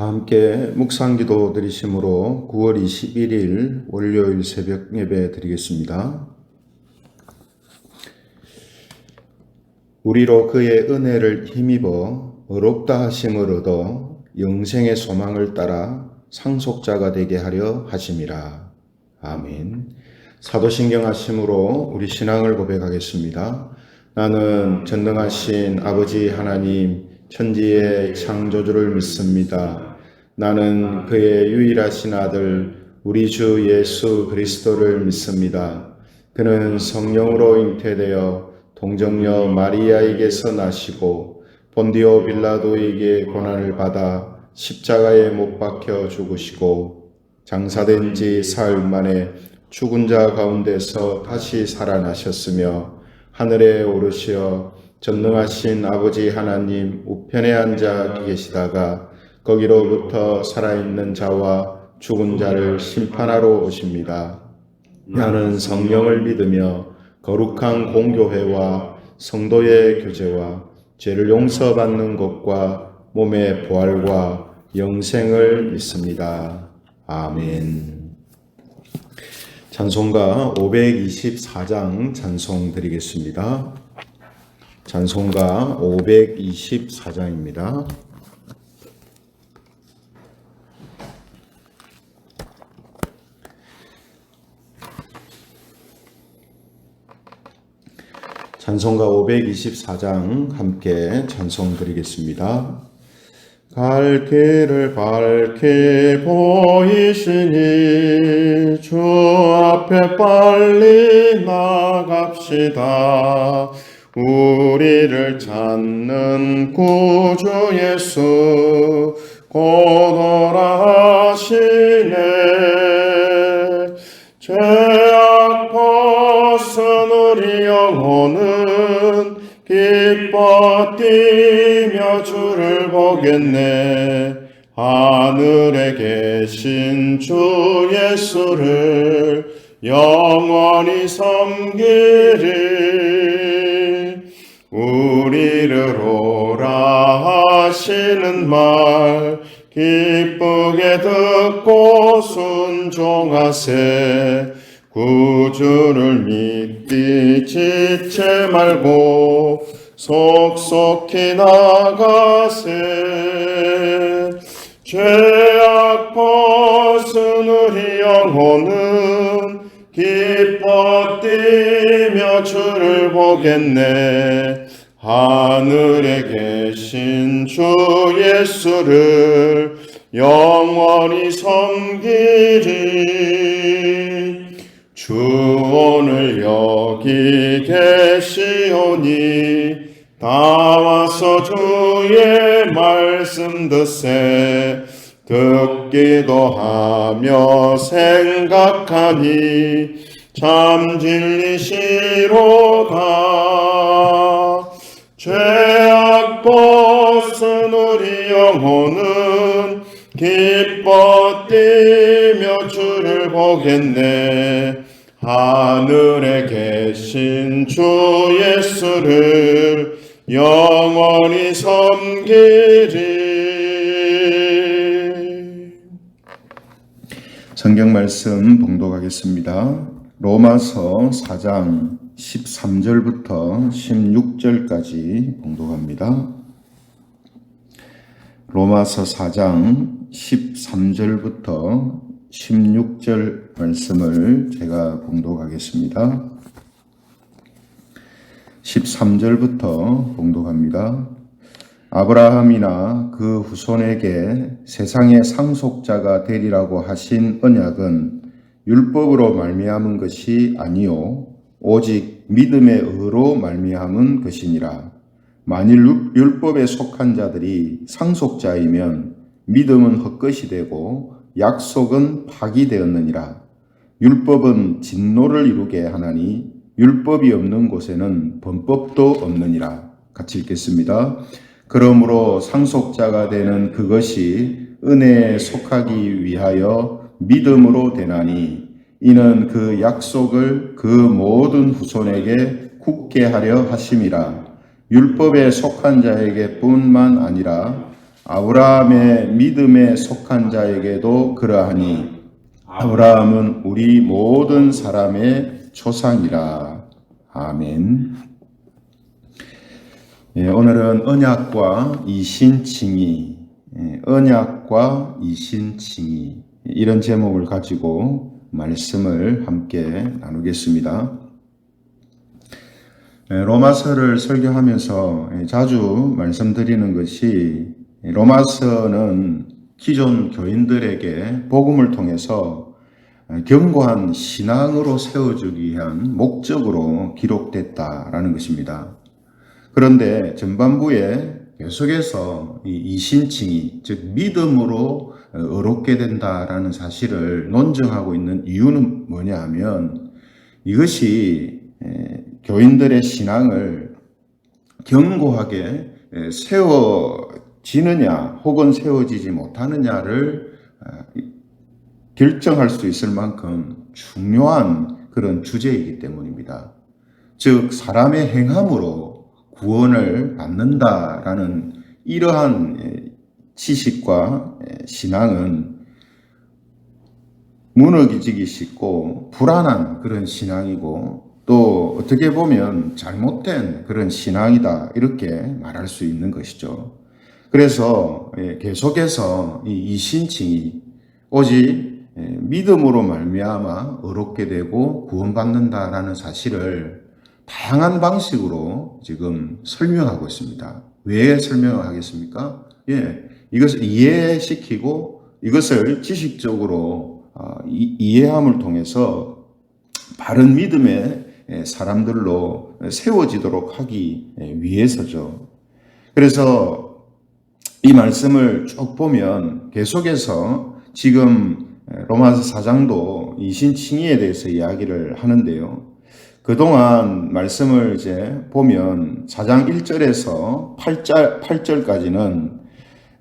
다 함께 묵상기도 드리심으로 9월 21일 월요일 새벽 예배 드리겠습니다. 우리로 그의 은혜를 힘입어 의롭다 하심을 얻어 영생의 소망을 따라 상속자가 되게 하려 하심이라. 아멘. 사도신경 하심으로 우리 신앙을 고백하겠습니다. 나는 전능하신 아버지 하나님 천지의 창조주를 믿습니다. 나는 그의 유일하신 아들 우리 주 예수 그리스도를 믿습니다. 그는 성령으로 잉태되어 동정녀 마리아에게서 나시고 본디오 빌라도에게 고난을 받아 십자가에 못 박혀 죽으시고 장사된 지 사흘 만에 죽은 자 가운데서 다시 살아나셨으며 하늘에 오르시어 전능하신 아버지 하나님 우편에 앉아 계시다가 거기로부터 살아있는 자와 죽은 자를 심판하러 오십니다. 나는 성령을 믿으며 거룩한 공교회와 성도의 교제와 죄를 용서받는 것과 몸의 부활과 영생을 믿습니다. 아멘. 찬송가 524장 찬송 드리겠습니다. 찬송가 524장입니다. 찬송가 524장 함께 찬송 드리겠습니다. 갈 길을 밝히 보이시니 주 앞에 빨리 나갑시다. 우리를 찾는 구주 예수 곧 오라 하시네. 죄악 벗은 우리 영혼은 기뻐 뛰며 주를 보겠네. 하늘에 계신 주 예수를 영원히 섬기리. 우리를 오라 하시는 말 기쁘게 듣고 순종하세. 구주를 믿기 지체 말고 속속히 나가세. 죄악 벗은 우리 영혼은 기뻐 뛰며 주를 보겠네. 하늘에 계신 주 예수를 영원히 섬기리. 주 오늘 여기 계시오니 다 와서 주의 말씀 듣세. 듣기도 하며 생각하니 참 진리시로다. 죄악 벗은 우리 영혼은 기뻐 뛰며 주를 보겠네. 하늘에 계신 주 예수를 영원히 섬기리. 성경 말씀 봉독하겠습니다. 로마서 4장 13절부터 16절까지 봉독합니다. 로마서 4장 13절부터 16절 말씀을 제가 봉독하겠습니다. 13절부터 봉독합니다. 아브라함이나 그 후손에게 세상의 상속자가 되리라고 하신 언약은 율법으로 말미암은 것이 아니요 오직 믿음의 의로 말미암은 것이니라. 만일 율법에 속한 자들이 상속자이면 믿음은 헛것이 되고 약속은 파기되었느니라. 율법은 진노를 이루게 하나니 율법이 없는 곳에는 범법도 없느니라. 같이 읽겠습니다. 그러므로 상속자가 되는 그것이 은혜에 속하기 위하여 믿음으로 되나니 이는 그 약속을 그 모든 후손에게 굳게 하려 하심이라. 율법에 속한 자에게 뿐만 아니라 아브라함의 믿음에 속한 자에게도 그러하니 아브라함은 우리 모든 사람의 조상이라. 아멘. 오늘은 언약과 이신칭의, 언약과 이신칭의 이런 제목을 가지고 말씀을 함께 나누겠습니다. 로마서를 설교하면서 자주 말씀드리는 것이 로마서는 기존 교인들에게 복음을 통해서 견고한 신앙으로 세워주기 위한 목적으로 기록됐다라는 것입니다. 그런데 전반부에 계속해서 이 이신칭의, 즉 믿음으로 의롭게 된다라는 사실을 논증하고 있는 이유는 뭐냐 하면 이것이 교인들의 신앙을 견고하게 세워지느냐 혹은 세워지지 못하느냐를 결정할 수 있을 만큼 중요한 그런 주제이기 때문입니다. 즉 사람의 행함으로 구원을 받는다라는 이러한 지식과 신앙은 무너지기 쉽고 불안한 그런 신앙이고 또 어떻게 보면 잘못된 그런 신앙이다 이렇게 말할 수 있는 것이죠. 그래서 계속해서 이 이신칭이 오직 믿음으로 말미암아 의롭게 되고 구원받는다라는 사실을 다양한 방식으로 지금 설명하고 있습니다. 왜 설명을 하겠습니까? 이것을 이해시키고 이것을 지식적으로 이해함을 통해서 바른 믿음의 사람들로 세워지도록 하기 위해서죠. 그래서 이 말씀을 쭉 보면 계속해서 지금 로마서 4장도 이신칭의에 대해서 이야기를 하는데요. 그동안 말씀을 이제 보면 4장 1절에서 8절까지는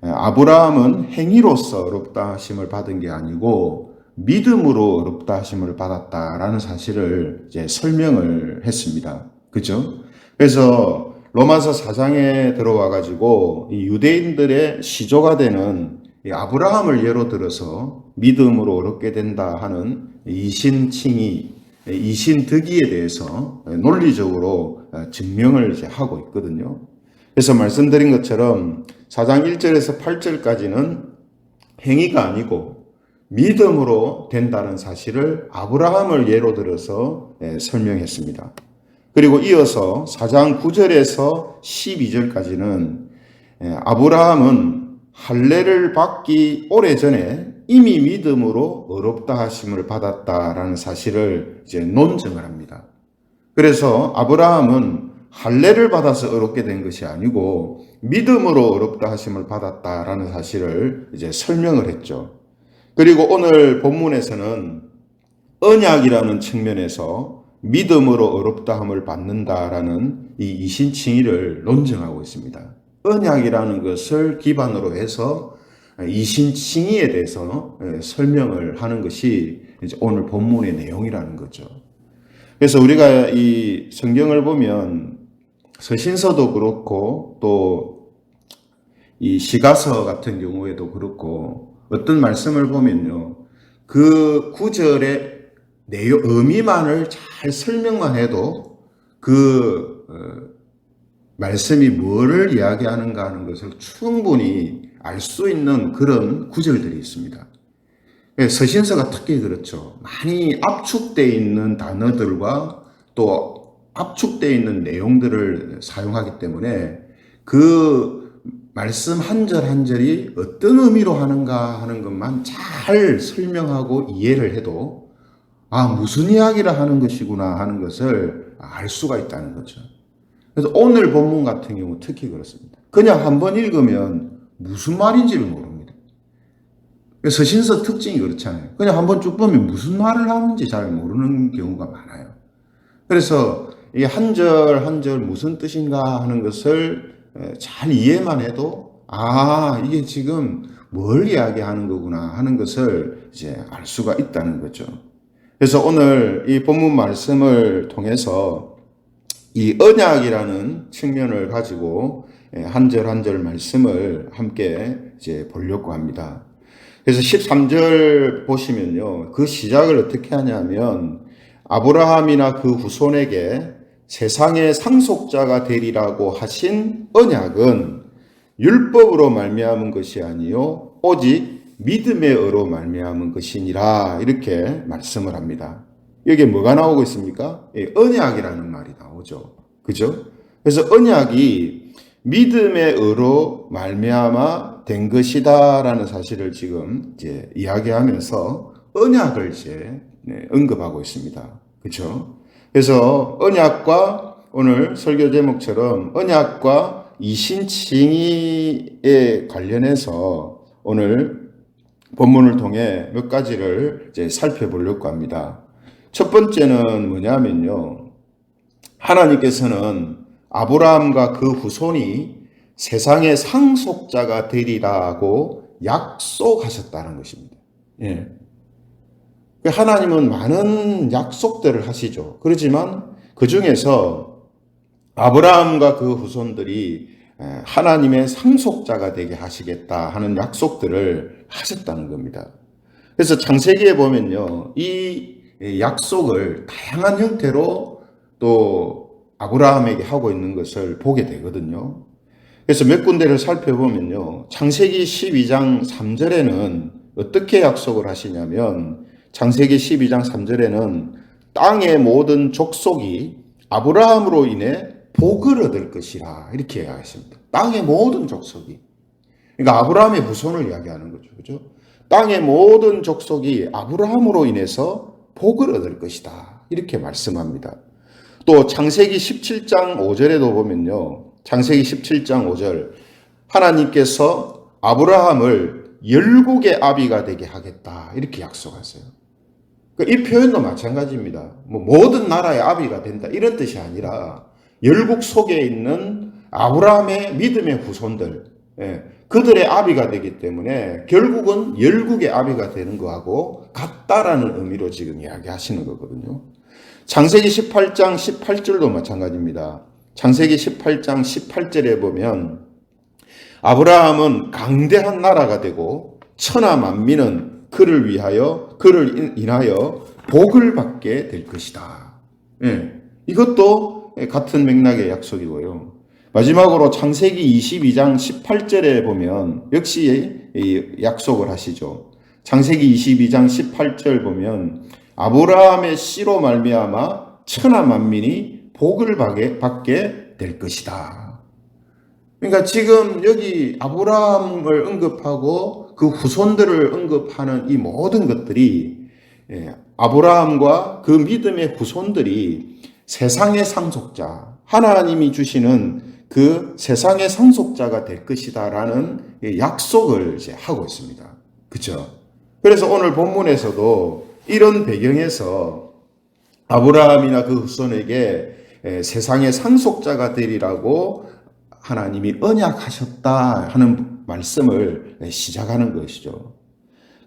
아브라함은 행위로서 의롭다 하심을 받은 게 아니고 믿음으로 의롭다 하심을 받았다라는 사실을 이제 설명을 했습니다. 그죠? 그래서 로마서 4장에 들어와 가지고 이 유대인들의 시조가 되는 이 아브라함을 예로 들어서 믿음으로 의롭게 된다 하는 이신칭의, 이신득의에 대해서 논리적으로 증명을 이제 하고 있거든요. 그래서 말씀드린 것처럼 4장 1절에서 8절까지는 행위가 아니고 믿음으로 된다는 사실을 아브라함을 예로 들어서 설명했습니다. 그리고 이어서 4장 9절에서 12절까지는 아브라함은 할례를 받기 오래전에 이미 믿음으로 의롭다 하심을 받았다라는 사실을 이제 논증을 합니다. 그래서 아브라함은 할례를 받아서 의롭게 된 것이 아니고 믿음으로 의롭다 하심을 받았다라는 사실을 이제 설명을 했죠. 그리고 오늘 본문에서는 언약이라는 측면에서 믿음으로 의롭다함을 받는다라는 이 이신칭의를 논증하고 있습니다. 언약이라는 것을 기반으로 해서 이신칭의에 대해서 설명을 하는 것이 이제 오늘 본문의 내용이라는 거죠. 그래서 우리가 이 성경을 보면 서신서도 그렇고 또 이 시가서 같은 경우에도 그렇고 어떤 말씀을 보면요. 그 구절의 내용, 의미만을 잘 설명만 해도 그 말씀이 뭐를 이야기하는가 하는 것을 충분히 알 수 있는 그런 구절들이 있습니다. 서신서가 특히 그렇죠. 많이 압축되어 있는 단어들과 또 압축되어 있는 내용들을 사용하기 때문에 그 말씀 한 절 한 절이 어떤 의미로 하는가 하는 것만 잘 설명하고 이해를 해도 무슨 이야기를 하는 것이구나 하는 것을 알 수가 있다는 거죠. 그래서 오늘 본문 같은 경우 특히 그렇습니다. 그냥 한번 읽으면 무슨 말인지를 모릅니다. 서신서 특징이 그렇잖아요. 그냥 한번 쭉 보면 무슨 말을 하는지 잘 모르는 경우가 많아요. 그래서 이 한 절 한 절 무슨 뜻인가 하는 것을 잘 이해만 해도 이게 지금 뭘 이야기하는 거구나 하는 것을 이제 알 수가 있다는 거죠. 그래서 오늘 이 본문 말씀을 통해서 이 언약이라는 측면을 가지고 한 절 한 절 말씀을 함께 이제 보려고 합니다. 그래서 13절 보시면요. 그 시작을 어떻게 하냐면 아브라함이나 그 후손에게 세상의 상속자가 되리라고 하신 언약은 율법으로 말미암은 것이 아니요 오직 믿음의 의로 말미암은 것이니라 이렇게 말씀을 합니다. 여기에 뭐가 나오고 있습니까? 언약이라는 말이 나오죠. 그죠? 그래서 언약이 믿음의 의로 말미암아 된 것이다라는 사실을 지금 이제 이야기하면서 언약을 이제 언급하고 있습니다. 그렇죠? 그래서 언약과 오늘 설교 제목처럼 언약과 이신칭의에 관련해서 오늘 본문을 통해 몇 가지를 이제 살펴보려고 합니다. 첫 번째는 뭐냐면요. 하나님께서는 아브라함과 그 후손이 세상의 상속자가 되리라고 약속하셨다는 것입니다. 예. 하나님은 많은 약속들을 하시죠. 그렇지만 그 중에서 아브라함과 그 후손들이 하나님의 상속자가 되게 하시겠다 하는 약속들을 하셨다는 겁니다. 그래서 창세기에 보면요. 이 약속을 다양한 형태로 또 아브라함에게 하고 있는 것을 보게 되거든요. 그래서 몇 군데를 살펴보면요. 창세기 12장 3절에는 어떻게 약속을 하시냐면 창세기 12장 3절에는 땅의 모든 족속이 아브라함으로 인해 복을 얻을 것이라 이렇게 이야기했습니다. 땅의 모든 족속이. 그러니까 아브라함의 후손을 이야기하는 거죠. 그죠? 땅의 모든 족속이 아브라함으로 인해서 복을 얻을 것이다. 이렇게 말씀합니다. 또 창세기 17장 5절에도 보면요. 창세기 17장 5절 하나님께서 아브라함을 열국의 아비가 되게 하겠다. 이렇게 약속하세요. 이 표현도 마찬가지입니다. 모든 나라의 아비가 된다. 이런 뜻이 아니라 열국 속에 있는 아브라함의 믿음의 후손들, 그들의 아비가 되기 때문에 결국은 열국의 아비가 되는 거하고 같다라는 의미로 지금 이야기하시는 거거든요. 창세기 18장 18절도 마찬가지입니다. 창세기 18장 18절에 보면 아브라함은 강대한 나라가 되고 천하 만민은 그를 인하여 복을 받게 될 것이다. 이것도 같은 맥락의 약속이고요. 마지막으로 창세기 22장 18절에 보면 역시 약속을 하시죠. 창세기 22장 18절 보면 아브라함의 씨로 말미암아 천하 만민이 복을 받게 될 것이다. 그러니까 지금 여기 아브라함을 언급하고 그 후손들을 언급하는 이 모든 것들이 아브라함과 그 믿음의 후손들이 세상의 상속자, 하나님이 주시는 그 세상의 상속자가 될 것이다라는 약속을 이제 하고 있습니다. 그렇죠? 그래서 오늘 본문에서도 이런 배경에서 아브라함이나 그 후손에게 세상의 상속자가 되리라고 하나님이 언약하셨다 하는 말씀을 시작하는 것이죠.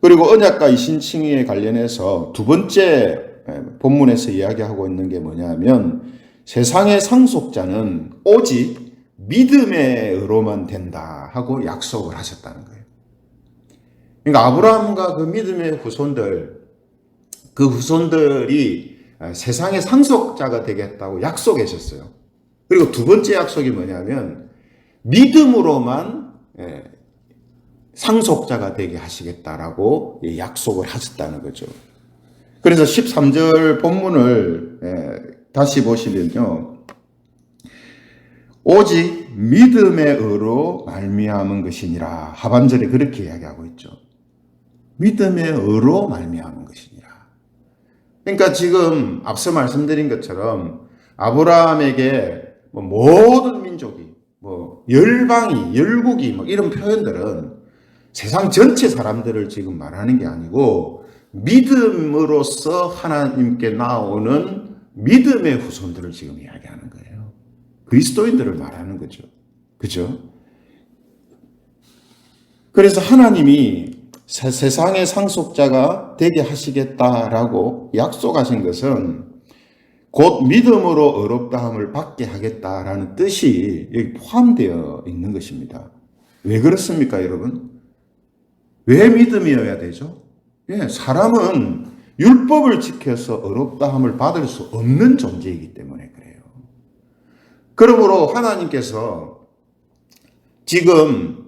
그리고 언약과 이신칭의에 관련해서 두 번째 본문에서 이야기하고 있는 게 뭐냐면 세상의 상속자는 오직 믿음의 의로만 된다 하고 약속을 하셨다는 거예요. 그러니까 아브라함과 그 믿음의 후손들, 그 후손들이 세상의 상속자가 되겠다고 약속하셨어요. 그리고 두 번째 약속이 뭐냐면 믿음으로만 상속자가 되게 하시겠다라고 약속을 하셨다는 거죠. 그래서 13절 본문을 다시 보시면요. 오직 믿음의 의로 말미암은 것이니라. 하반절에 그렇게 이야기하고 있죠. 믿음의 의로 말미암은 것이니라. 그러니까 지금 앞서 말씀드린 것처럼 아브라함에게 모든 민족이 열방이 열국이 이런 표현들은 세상 전체 사람들을 지금 말하는 게 아니고 믿음으로써 하나님께 나오는 믿음의 후손들을 지금 이야기하는 거예요. 그리스도인들을 말하는 거죠. 그죠? 그래서 하나님이 세상의 상속자가 되게 하시겠다라고 약속하신 것은 곧 믿음으로 의롭다함을 받게 하겠다라는 뜻이 여기 포함되어 있는 것입니다. 왜 그렇습니까, 여러분? 왜 믿음이어야 되죠? 예, 사람은 율법을 지켜서 의롭다함을 받을 수 없는 존재이기 때문에 그래요. 그러므로 하나님께서 지금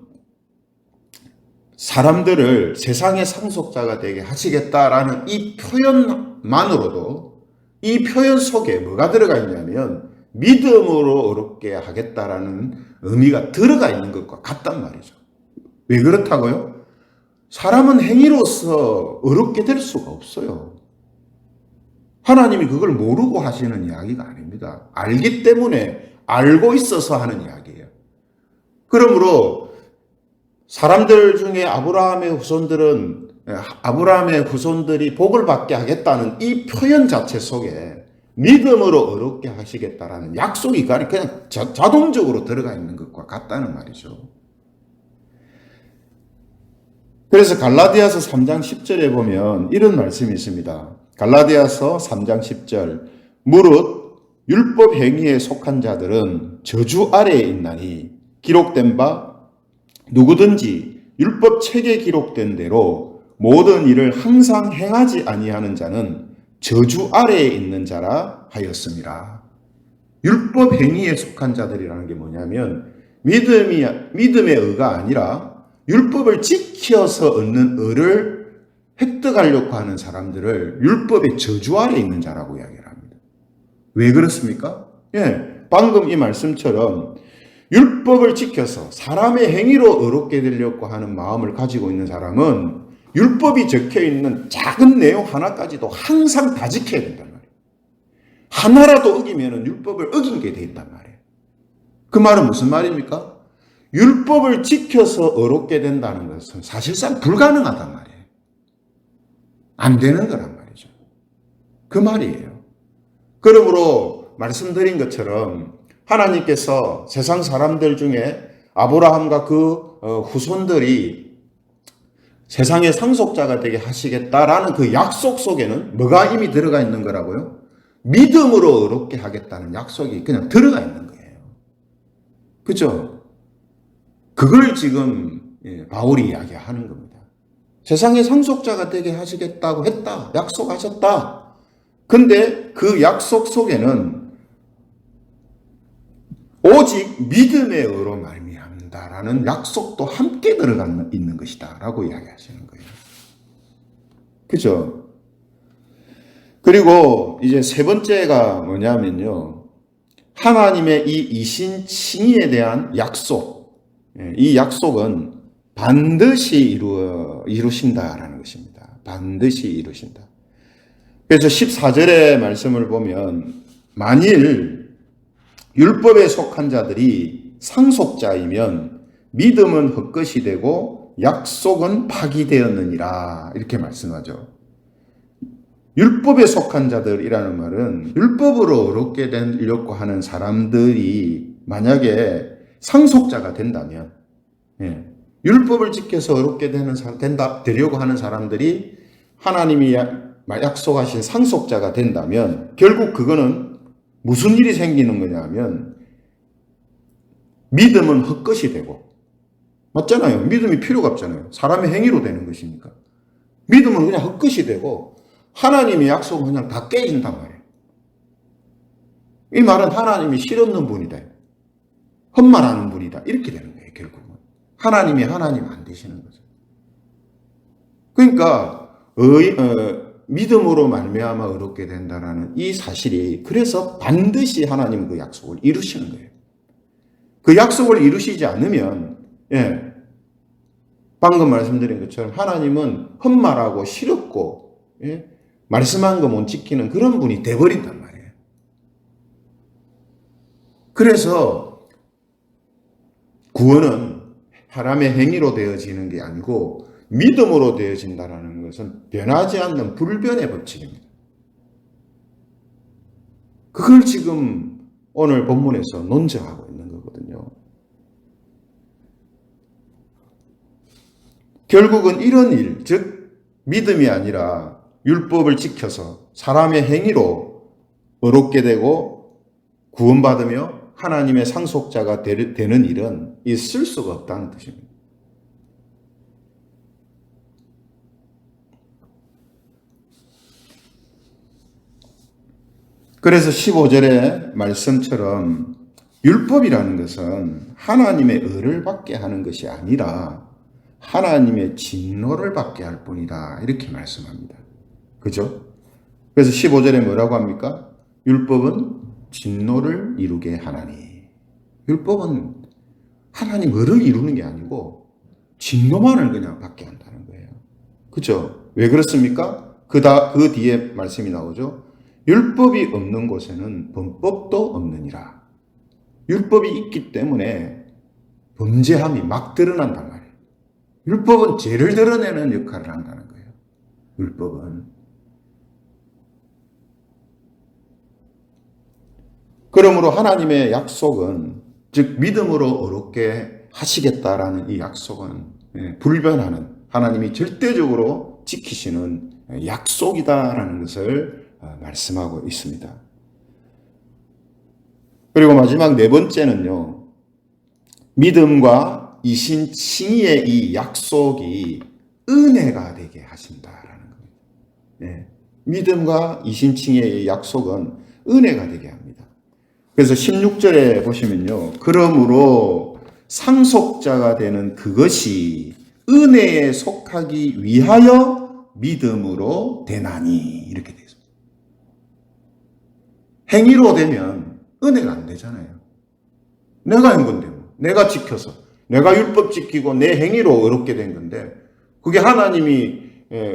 사람들을 세상의 상속자가 되게 하시겠다라는 이 표현만으로도 이 표현 속에 뭐가 들어가 있냐면 믿음으로 의롭게 하겠다라는 의미가 들어가 있는 것과 같단 말이죠. 왜 그렇다고요? 사람은 행위로서 의롭게 될 수가 없어요. 하나님이 그걸 모르고 하시는 이야기가 아닙니다. 알기 때문에 알고 있어서 하는 이야기예요. 그러므로 사람들 중에 아브라함의 후손들이 복을 받게 하겠다는 이 표현 자체 속에 믿음으로 의롭게 하시겠다라는 약속이 그냥 자동적으로 들어가 있는 것과 같다는 말이죠. 그래서 갈라디아서 3장 10절에 보면 이런 말씀이 있습니다. 갈라디아서 3장 10절 무릇 율법 행위에 속한 자들은 저주 아래에 있나니 기록된 바 누구든지 율법 책에 기록된 대로 모든 일을 항상 행하지 아니하는 자는 저주 아래에 있는 자라 하였습니다. 율법 행위에 속한 자들이라는 게 뭐냐면 믿음의 의가 아니라 율법을 지켜서 얻는 의를 획득하려고 하는 사람들을 율법의 저주 아래에 있는 자라고 이야기를 합니다. 왜 그렇습니까? 방금 이 말씀처럼 율법을 지켜서 사람의 행위로 의롭게 되려고 하는 마음을 가지고 있는 사람은 율법이 적혀있는 작은 내용 하나까지도 항상 다 지켜야 된단 말이에요. 하나라도 어기면 율법을 어긴 게 돼 있단 말이에요. 그 말은 무슨 말입니까? 율법을 지켜서 의롭게 된다는 것은 사실상 불가능하단 말이에요. 안 되는 거란 말이죠. 그 말이에요. 그러므로 말씀드린 것처럼 하나님께서 세상 사람들 중에 아브라함과 그 후손들이 세상의 상속자가 되게 하시겠다라는 그 약속 속에는 뭐가 이미 들어가 있는 거라고요? 믿음으로 의롭게 하겠다는 약속이 그냥 들어가 있는 거예요. 그죠? 그걸 지금 바울이 이야기하는 겁니다. 세상의 상속자가 되게 하시겠다고 했다. 약속하셨다. 근데 그 약속 속에는 오직 믿음의 의로 말미암다라는 약속도 함께 들어가 있는 것이다 라고 이야기하시는 거예요. 그죠? 그리고 이제 세 번째가 뭐냐면요, 하나님의 이 이신칭의에 대한 약속, 이 약속은 반드시 이루신다라는 것입니다. 반드시 이루신다. 그래서 14절의 말씀을 보면 만일 율법에 속한 자들이 상속자이면 믿음은 헛것이 되고 약속은 파기되었느니라 이렇게 말씀하죠. 율법에 속한 자들이라는 말은 율법으로 의롭게 되려고 하는 사람들이 만약에 상속자가 된다면, 율법을 지켜서 의롭게 되려고 하는 사람들이 하나님이 약속하신 상속자가 된다면 결국 그거는 무슨 일이 생기는 거냐면 믿음은 헛것이 되고, 맞잖아요. 믿음이 필요가 없잖아요. 사람의 행위로 되는 것이니까. 믿음은 그냥 헛것이 되고 하나님의 약속은 그냥 다 깨진단 말이에요. 이 말은 하나님이 실없는 분이다, 헛말하는 분이다, 이렇게 되는 거예요. 결국은 하나님이 하나님 안 되시는 거죠. 그러니까 믿음으로 말미암아 의롭게 된다라는 이 사실이, 그래서 반드시 하나님은 그 약속을 이루시는 거예요. 그 약속을 이루시지 않으면 방금 말씀드린 것처럼 하나님은 헛말하고 실없고 말씀한 거 못 지키는 그런 분이 돼버린단 말이에요. 그래서 구원은 사람의 행위로 되어지는 게 아니고 믿음으로 되어진다는 것은 변하지 않는 불변의 법칙입니다. 그걸 지금 오늘 본문에서 논증하고 있는 거거든요. 결국은 이런 일, 즉 믿음이 아니라 율법을 지켜서 사람의 행위로 의롭게 되고 구원받으며 하나님의 상속자가 되는 일은 있을 수가 없다는 뜻입니다. 그래서 15절의 말씀처럼 율법이라는 것은 하나님의 의를 받게 하는 것이 아니라 하나님의 진노를 받게 할 뿐이다. 이렇게 말씀합니다. 그죠? 그래서 15절에 뭐라고 합니까? 율법은 진노를 이루게 하나니. 율법은 하나님 의를 이루는 게 아니고 진노만을 그냥 받게 한다는 거예요. 그죠? 왜 그렇습니까? 그 뒤에 말씀이 나오죠. 율법이 없는 곳에는 범법도 없느니라. 율법이 있기 때문에 범죄함이 막 드러난단 말이에요. 율법은 죄를 드러내는 역할을 한다는 거예요. 율법은. 그러므로 하나님의 약속은, 즉 믿음으로 의롭게 하시겠다라는 이 약속은 불변하는, 하나님이 절대적으로 지키시는 약속이다라는 것을 말씀하고 있습니다. 그리고 마지막 네 번째는요, 믿음과 이신칭의의 이 약속이 은혜가 되게 하신다라는 겁니다. 네. 믿음과 이신칭의의 약속은 은혜가 되게 합니다. 그래서 16절에 보시면요, 그러므로 상속자가 되는 그것이 은혜에 속하기 위하여 믿음으로 되나니, 이렇게 되어 있습니다. 행위로 되면 은혜가 안 되잖아요. 내가 한 건데, 내가 지켜서, 내가 율법 지키고 내 행위로 의롭게 된 건데, 그게 하나님이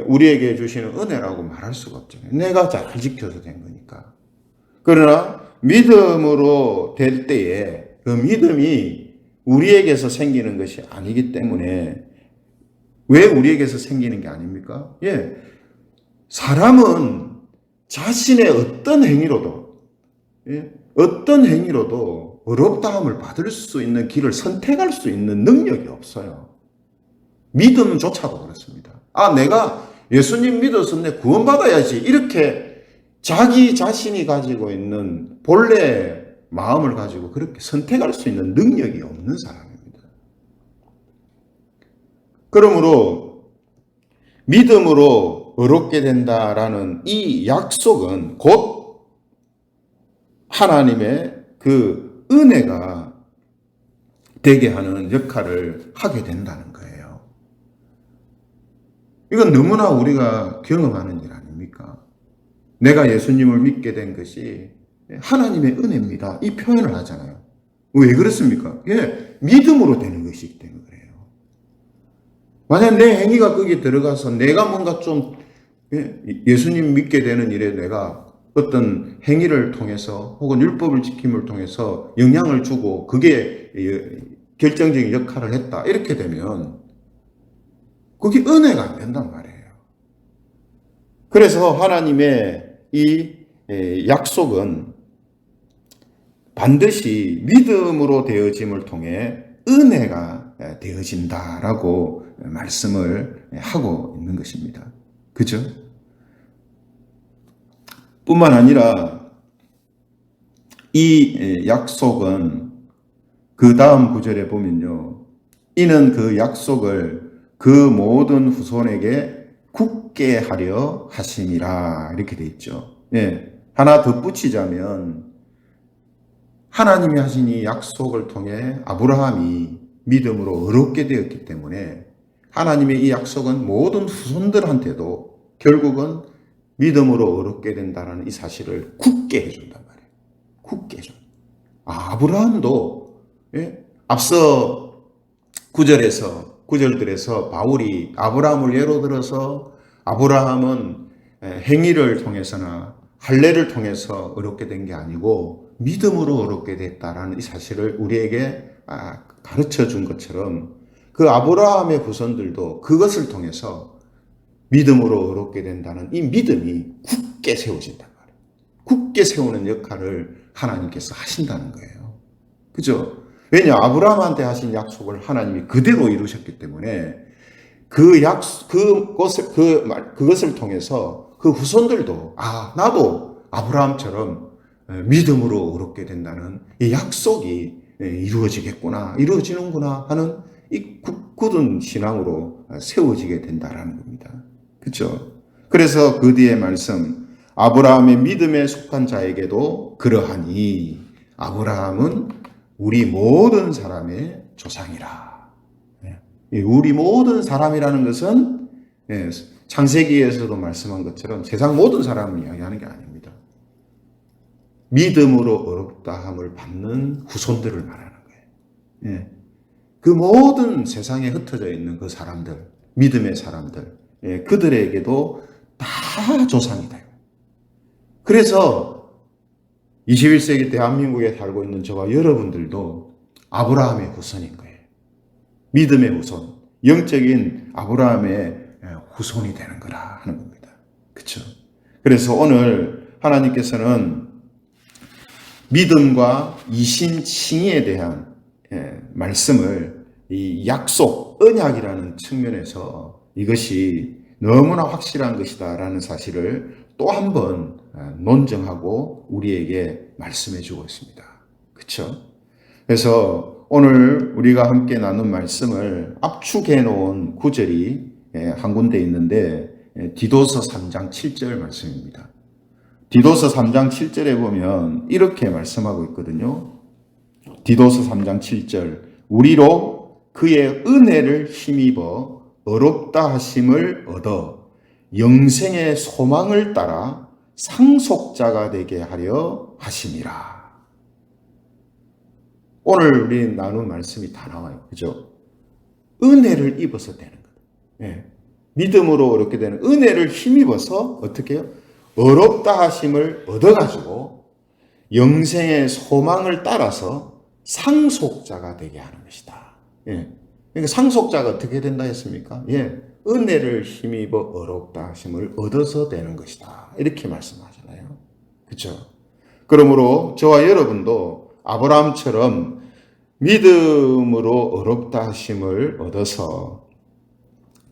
우리에게 주시는 은혜라고 말할 수가 없잖아요. 내가 잘 지켜서 된 거니까. 그러나 믿음으로 될 때에 그 믿음이 우리에게서 생기는 것이 아니기 때문에, 왜 우리에게서 생기는 게 아닙니까? 예. 사람은 자신의 어떤 행위로도, 어떤 행위로도 의롭다함을 받을 수 있는 길을 선택할 수 있는 능력이 없어요. 믿음조차도 그렇습니다. 아, 내가 예수님 믿어서 내 구원받아야지, 이렇게 자기 자신이 가지고 있는 본래 마음을 가지고 그렇게 선택할 수 있는 능력이 없는 사람입니다. 그러므로 믿음으로 의롭게 된다라는 이 약속은 곧 하나님의 그 은혜가 되게 하는 역할을 하게 된다는 거예요. 이건 너무나 우리가 경험하는 일 아닙니까? 내가 예수님을 믿게 된 것이 하나님의 은혜입니다. 이 표현을 하잖아요. 왜 그렇습니까? 예, 믿음으로 되는 것이기 때문에 그래요. 만약 내 행위가 거기에 들어가서 내가 뭔가 좀 예수님 믿게 되는 일에 내가 어떤 행위를 통해서 혹은 율법을 지킴을 통해서 영향을 주고 그게 결정적인 역할을 했다, 이렇게 되면 그게 은혜가 안 된단 말이에요. 그래서 하나님의 이 약속은 반드시 믿음으로 되어짐을 통해 은혜가 되어진다라고 말씀을 하고 있는 것입니다. 그죠? 뿐만 아니라 이 약속은 그 다음 구절에 보면요, 이는 그 약속을 그 모든 후손에게 굳게 하려 하심이라, 이렇게 돼 있죠. 예, 하나 덧붙이자면 하나님이 하신 이 약속을 통해 아브라함이 믿음으로 의롭게 되었기 때문에 하나님의 이 약속은 모든 후손들한테도 결국은 믿음으로 의롭게 된다는 이 사실을 굳게 해준단 말이에요. 굳게 해줘. 아브라함도 앞서 구절들에서 바울이 아브라함을 예로 들어서 아브라함은 행위를 통해서나 할례를 통해서 의롭게 된 게 아니고 믿음으로 의롭게 됐다라는 이 사실을 우리에게 가르쳐 준 것처럼 그 아브라함의 후손들도 그것을 통해서 믿음으로 의롭게 된다는 이 믿음이 굳게 세워진단 말이에요. 굳게 세우는 역할을 하나님께서 하신다는 거예요. 그죠? 왜냐? 아브라함한테 하신 약속을 하나님이 그대로 이루셨기 때문에 그것을 통해서 그 후손들도 나도 아브라함처럼 믿음으로 어렵게 된다는 이 약속이 이루어지겠구나, 이루어지는구나 하는 이 굳은 신앙으로 세워지게 된다라는 겁니다. 그렇죠? 그래서 그 뒤에 말씀, 아브라함의 믿음에 속한 자에게도 그러하니 아브라함은 우리 모든 사람의 조상이라. 우리 모든 사람이라는 것은 창세기에서도 말씀한 것처럼 세상 모든 사람을 이야기하는 게 아닙니다. 믿음으로 어렵다함을 받는 후손들을 말하는 거예요. 그 모든 세상에 흩어져 있는 그 사람들, 믿음의 사람들, 그들에게도 다 조상이다. 그래서 21세기 대한민국에 살고 있는 저와 여러분들도 아브라함의 후손인 거예요. 믿음의 후손, 영적인 아브라함의 후손이 되는 거라 하는 겁니다. 그렇죠? 그래서 오늘 하나님께서는 믿음과 이신칭의에 대한 말씀을 이 약속, 언약이라는 측면에서 이것이 너무나 확실한 것이다라는 사실을 또 한 번 논증하고 우리에게 말씀해 주고 있습니다. 그렇죠? 그래서 오늘 우리가 함께 나눈 말씀을 압축해 놓은 구절이 한 군데 있는데 디도서 3장 7절 말씀입니다. 디도서 3장 7절에 보면 이렇게 말씀하고 있거든요. 디도서 3장 7절, 우리로 그의 은혜를 힘입어 어렵다 하심을 얻어 영생의 소망을 따라 상속자가 되게 하려 하심이라. 오늘 우리 나눈 말씀이 다 나와요. 그죠? 은혜를 입어서 되는 거예요. 믿음으로 어렵게 되는 은혜를 힘입어서 어떻게 해요? 어렵다 하심을 얻어가지고 영생의 소망을 따라서 상속자가 되게 하는 것이다. 그러니까 상속자가 어떻게 된다 했습니까? 은혜를 힘입어 어렵다 하심을 얻어서 되는 것이다. 이렇게 말씀하잖아요. 그렇죠? 그러므로 저와 여러분도 아브라함처럼 믿음으로 어렵다 하심을 얻어서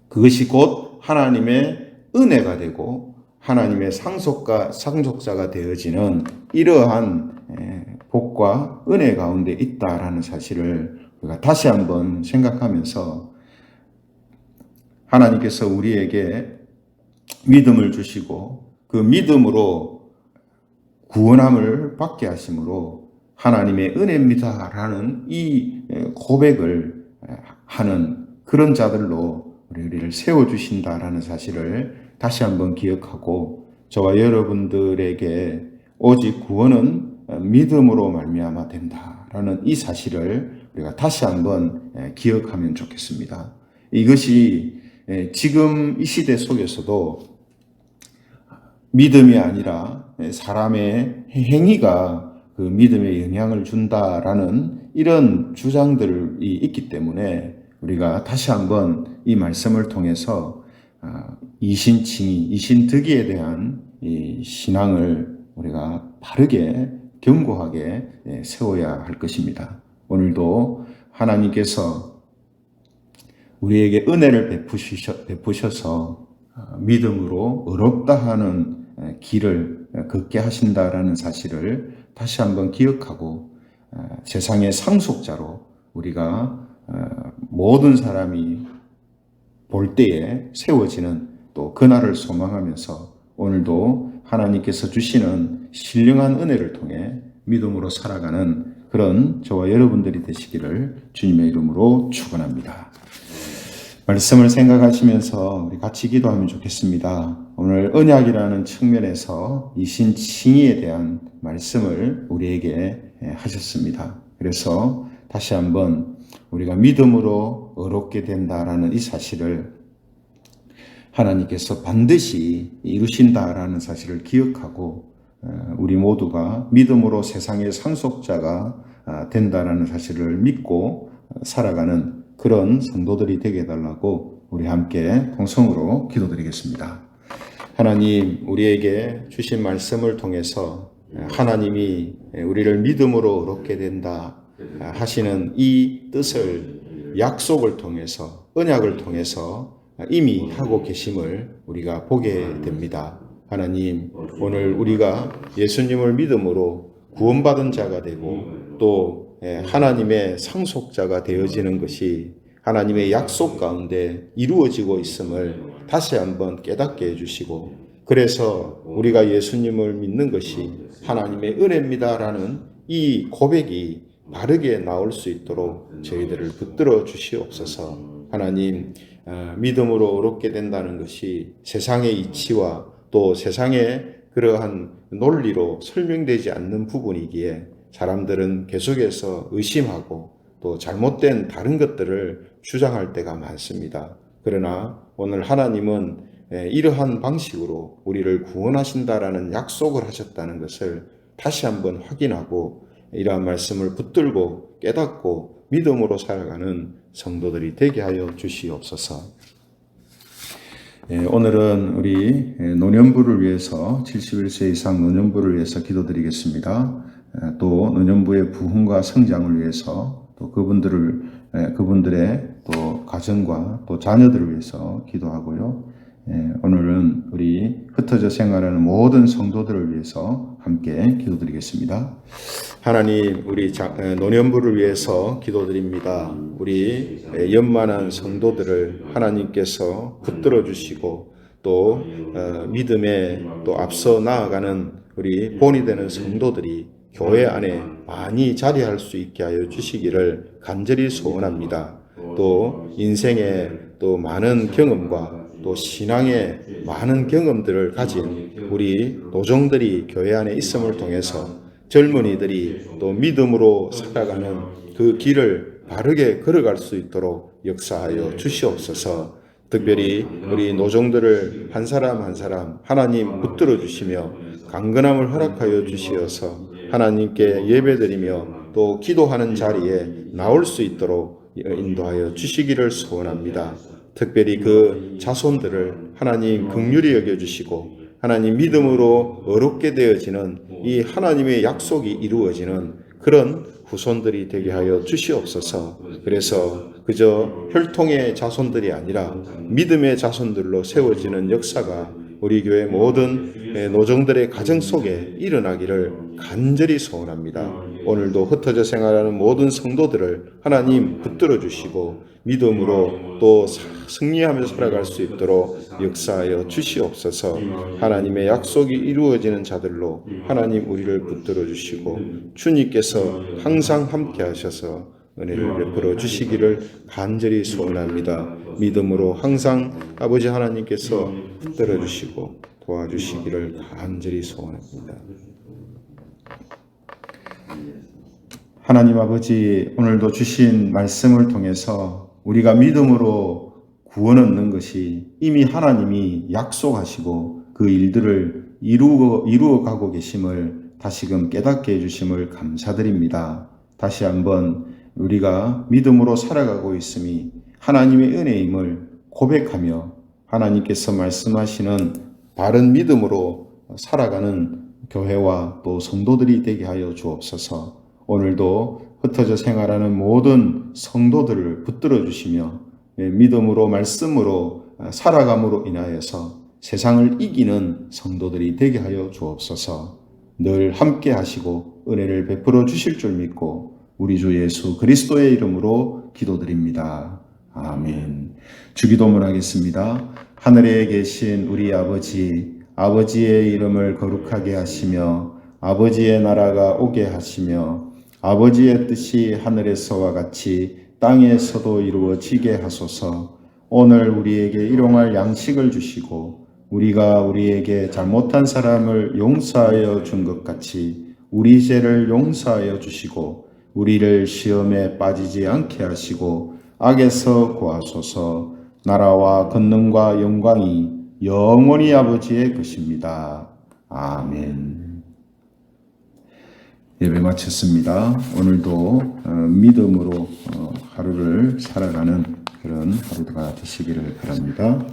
그것이 곧 하나님의 은혜가 되고 하나님의 상속자가 되어지는 이러한 복과 은혜 가운데 있다라는 사실을 우리가 다시 한번 생각하면서 하나님께서 우리에게 믿음을 주시고 그 믿음으로 구원함을 받게 하심으로 하나님의 은혜입니다라는 이 고백을 하는 그런 자들로 우리를 세워주신다라는 사실을 다시 한번 기억하고 저와 여러분들에게 오직 구원은 믿음으로 말미암아 된다라는 이 사실을 우리가 다시 한번 기억하면 좋겠습니다. 이것이 지금 이 시대 속에서도 믿음이 아니라 사람의 행위가 그 믿음에 영향을 준다라는 이런 주장들이 있기 때문에 우리가 다시 한번 이 말씀을 통해서 이신칭의, 이신득의에 대한 이 신앙을 우리가 바르게 견고하게 세워야 할 것입니다. 오늘도 하나님께서 우리에게 은혜를 베푸셔서 믿음으로 어렵다 하는 길을 걷게 하신다라는 사실을 다시 한번 기억하고 세상의 상속자로 우리가 모든 사람이 볼 때에 세워지는 또 그날을 소망하면서 오늘도 하나님께서 주시는 신령한 은혜를 통해 믿음으로 살아가는 그런 저와 여러분들이 되시기를 주님의 이름으로 축원합니다. 말씀을 생각하시면서 우리 같이 기도하면 좋겠습니다. 오늘 언약이라는 측면에서 이신칭의에 대한 말씀을 우리에게 하셨습니다. 그래서 다시 한번 우리가 믿음으로 어렵게 된다라는 이 사실을 하나님께서 반드시 이루신다라는 사실을 기억하고 우리 모두가 믿음으로 세상의 상속자가 된다라는 사실을 믿고 살아가는 그런 성도들이 되게 해달라고 우리 함께 통성으로 기도드리겠습니다. 하나님, 우리에게 주신 말씀을 통해서 하나님이 우리를 믿음으로 어렵게 된다 하시는 이 뜻을 약속을 통해서 언약을 통해서 이미 하고 계심을 우리가 보게 됩니다. 하나님, 오늘 우리가 예수님을 믿음으로 구원받은 자가 되고 또 하나님의 상속자가 되어지는 것이 하나님의 약속 가운데 이루어지고 있음을 다시 한번 깨닫게 해주시고, 그래서 우리가 예수님을 믿는 것이 하나님의 은혜입니다라는 이 고백이 바르게 나올 수 있도록 저희들을 붙들어 주시옵소서. 하나님, 믿음으로 어렵게 된다는 것이 세상의 이치와 또 세상의 그러한 논리로 설명되지 않는 부분이기에 사람들은 계속해서 의심하고 또 잘못된 다른 것들을 주장할 때가 많습니다. 그러나 오늘 하나님은 이러한 방식으로 우리를 구원하신다라는 약속을 하셨다는 것을 다시 한번 확인하고 이러한 말씀을 붙들고 깨닫고 믿음으로 살아가는 성도들이 되게 하여 주시옵소서. 오늘은 우리 노년부를 위해서 71세 이상 노년부를 위해서 기도드리겠습니다. 또 노년부의 부흥과 성장을 위해서 또 그분들의 또 가정과 또 자녀들을 위해서 기도하고요. 오늘은 우리 흩어져 생활하는 모든 성도들을 위해서 함께 기도드리겠습니다. 하나님, 우리 노년부를 위해서 기도드립니다. 우리 연만한 성도들을 하나님께서 붙들어 주시고 또 믿음에 또 앞서 나아가는 우리 본이 되는 성도들이 교회 안에 많이 자리할 수 있게 하여 주시기를 간절히 소원합니다. 또 인생에 또 많은 경험과 또 신앙의 많은 경험들을 가진 우리 노종들이 교회 안에 있음을 통해서 젊은이들이 또 믿음으로 살아가는 그 길을 바르게 걸어갈 수 있도록 역사하여 주시옵소서. 특별히 우리 노종들을 한 사람 한 사람 하나님 붙들어 주시며 강건함을 허락하여 주시어서 하나님께 예배드리며 또 기도하는 자리에 나올 수 있도록 인도하여 주시기를 소원합니다. 특별히 그 자손들을 하나님 긍휼히 여겨주시고 하나님 믿음으로 어렵게 되어지는 이 하나님의 약속이 이루어지는 그런 후손들이 되게 하여 주시옵소서. 그래서 그저 혈통의 자손들이 아니라 믿음의 자손들로 세워지는 역사가 우리 교회 모든 노정들의 가정 속에 일어나기를 간절히 소원합니다. 오늘도 흩어져 생활하는 모든 성도들을 하나님 붙들어 주시고 믿음으로 또 승리하며 살아갈 수 있도록 역사하여 주시옵소서. 하나님의 약속이 이루어지는 자들로 하나님 우리를 붙들어 주시고 주님께서 항상 함께 하셔서 은혜를 베풀어 주시기를 간절히 소원합니다. 믿음으로 항상 아버지 하나님께서 붙들어 주시고 도와주시기를 간절히 소원합니다. 하나님 아버지, 오늘도 주신 말씀을 통해서 우리가 믿음으로 구원 얻는 것이 이미 하나님이 약속하시고 그 일들을 이루어 가고 계심을 다시금 깨닫게 해주심을 감사드립니다. 다시 한번 우리가 믿음으로 살아가고 있음이 하나님의 은혜임을 고백하며 하나님께서 말씀하시는 바른 믿음으로 살아가는 교회와 또 성도들이 되게 하여 주옵소서. 오늘도 흩어져 생활하는 모든 성도들을 붙들어 주시며 믿음으로 말씀으로 살아감으로 인하여서 세상을 이기는 성도들이 되게 하여 주옵소서. 늘 함께 하시고 은혜를 베풀어 주실 줄 믿고 우리 주 예수 그리스도의 이름으로 기도드립니다. 아멘. 주기도문 하겠습니다. 하늘에 계신 우리 아버지, 아버지의 이름을 거룩하게 하시며 아버지의 나라가 오게 하시며 아버지의 뜻이 하늘에서와 같이 땅에서도 이루어지게 하소서. 오늘 우리에게 일용할 양식을 주시고 우리가 우리에게 잘못한 사람을 용서하여 준 것 같이 우리 죄를 용서하여 주시고 우리를 시험에 빠지지 않게 하시고 악에서 구하소서. 나라와 권능과 영광이 영원히 아버지의 것입니다. 아멘. 예배 마쳤습니다. 오늘도 믿음으로 하루를 살아가는 그런 하루가 되시기를 바랍니다.